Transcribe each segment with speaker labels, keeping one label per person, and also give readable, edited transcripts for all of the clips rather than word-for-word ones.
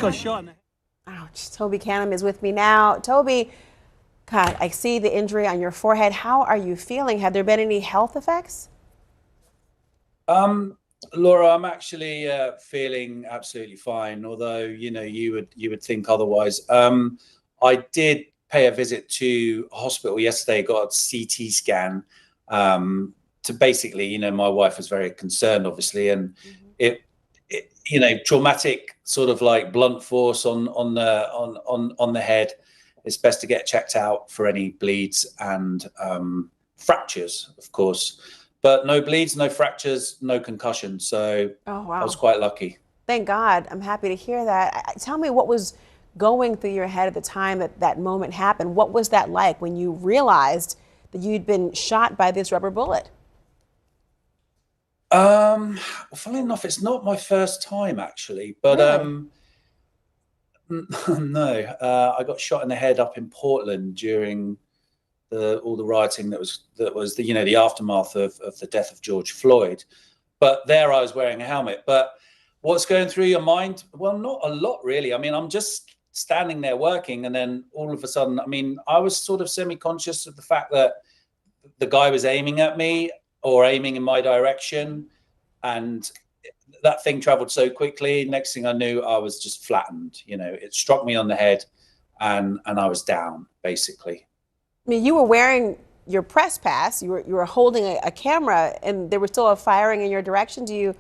Speaker 1: got shot in the head.
Speaker 2: Ouch. Toby Canham is with me now. Toby, God, I see the injury on your forehead. How are you feeling? Have there been any health effects?
Speaker 3: Laura, I'm actually feeling absolutely fine, although, you know, you would think otherwise. I did pay a visit to a hospital yesterday, got a CT scan to basically, you know, my wife was very concerned, obviously, and it you know, traumatic sort of like blunt force on the head. It's best to get checked out for any bleeds and fractures, of course. But no bleeds, no fractures, no concussion. So
Speaker 2: oh, wow.
Speaker 3: I was quite lucky.
Speaker 2: Thank God. I'm happy to hear that. Tell me what was going through your head at the time that that moment happened. What was that like when you realized that you'd been shot by this rubber bullet?
Speaker 3: Well, funnily enough, it's not my first time actually, but
Speaker 2: really?
Speaker 3: No, I got shot in the head up in Portland during all the rioting that was the, you know, the aftermath of the death of George Floyd. But there I was wearing a helmet. But what's going through your mind? Well, not a lot really. I mean, I'm just standing there working, and then all of a sudden, I mean, I was sort of semi-conscious of the fact that the guy was aiming at me or aiming in my direction, and that thing traveled so quickly. Next thing I knew, I was just flattened. You know, it struck me on the head, and I was down basically.
Speaker 2: I mean, you were wearing your press pass. You were holding a camera, and there was still a firing in your direction. Do you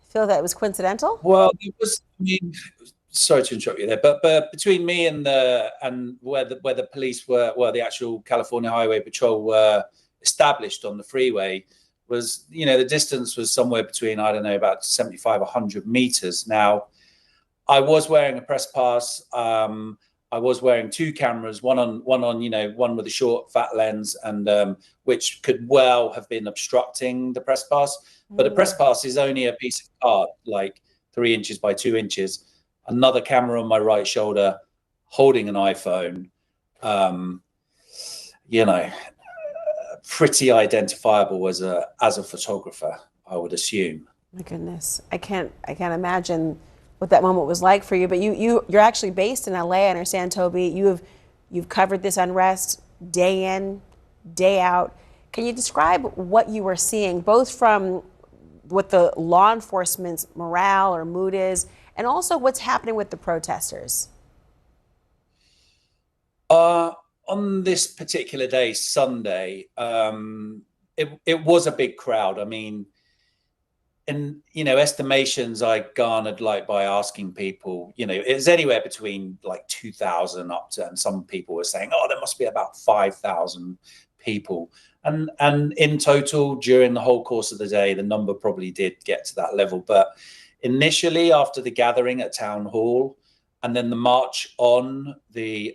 Speaker 2: feel that it was coincidental?
Speaker 3: Well, it was. I mean, sorry to interrupt you there, but between me and where the police were, well, the actual California Highway Patrol were established on the freeway, was, you know, the distance was somewhere between, I don't know, about 75, 100 meters. Now, I was wearing a press pass. I was wearing two cameras, one on, you know, one with a short fat lens, and which could well have been obstructing the press pass. But a press pass is only a piece of card, like 3 inches by 2 inches. Another camera on my right shoulder, holding an iPhone. You know, pretty identifiable as a photographer, I would assume.
Speaker 2: My goodness, I can't imagine what that moment was like for you. But you're actually based in LA, I understand, Toby. You've covered this unrest day in, day out. Can you describe what you were seeing, both from what the law enforcement's morale or mood is, and also what's happening with the protesters?
Speaker 3: On this particular day, Sunday, it was a big crowd. I mean, in, you know, estimations I garnered, like, by asking people, you know, it's anywhere between like 2,000 up to, and some people were saying, oh, there must be about 5,000 people. And in total, during the whole course of the day, the number probably did get to that level. But initially, after the gathering at Town Hall, and then the march on the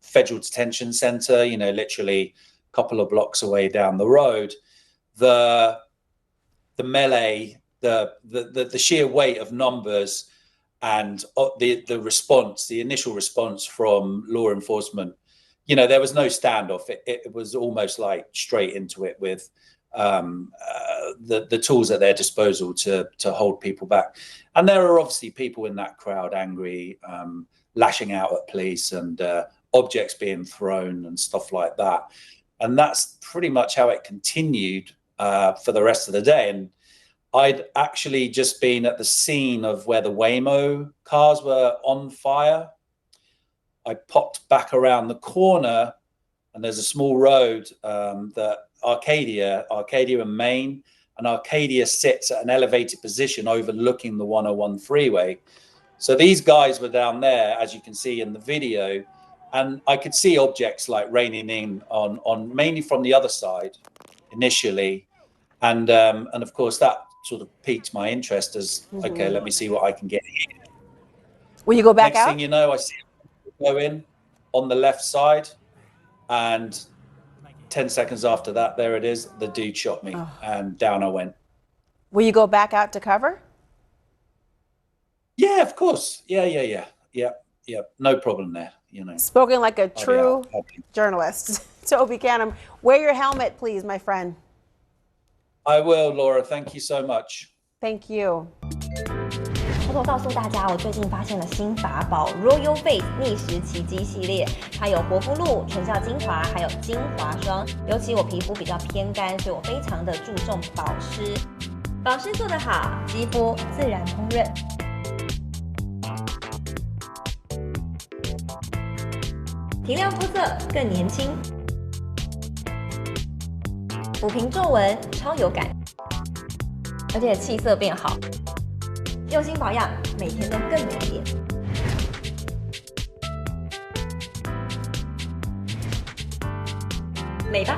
Speaker 3: Federal Detention Center, you know, literally a couple of blocks away down the road, the melee, the sheer weight of numbers, and the response, the initial response from law enforcement, you know, there was no standoff. It was almost like straight into it with the tools at their disposal to hold people back. And there are obviously people in that crowd angry, lashing out at police, and objects being thrown and stuff like that. And that's pretty much how it continued for the rest of the day. And I'd actually just been at the scene of where the Waymo cars were on fire. I popped back around the corner, and there's a small road that Arcadia and Main, and Arcadia sits at an elevated position overlooking the 101 freeway. So these guys were down there, as you can see in the video, and I could see objects like raining in on mainly from the other side initially, and of course that sort of piqued my interest as, okay, let me see what I can get here.
Speaker 2: Will you go back
Speaker 3: Next
Speaker 2: out?
Speaker 3: thing you know, I see go in on the left side, and 10 seconds after that, there it is, the dude shot me, and down I went.
Speaker 2: Will you go back out to cover?
Speaker 3: Yeah, of course. Yeah. No problem there, you know.
Speaker 2: Spoken like a true journalist. Toby Canham, wear your helmet, please, my friend.
Speaker 3: I will, Laura. Thank you so much.
Speaker 2: Thank you.
Speaker 1: 偷偷告诉大家，我最近发现了新法宝 Royal Face 逆时奇迹系列，它有活肤露、全效精华，还有精华霜。尤其我皮肤比较偏干，所以我非常的注重保湿。保湿做得好，肌肤自然烹润。提亮肤色更年轻，抚平皱纹超有感，而且气色变好。用心保养，每天都更美丽。美吧。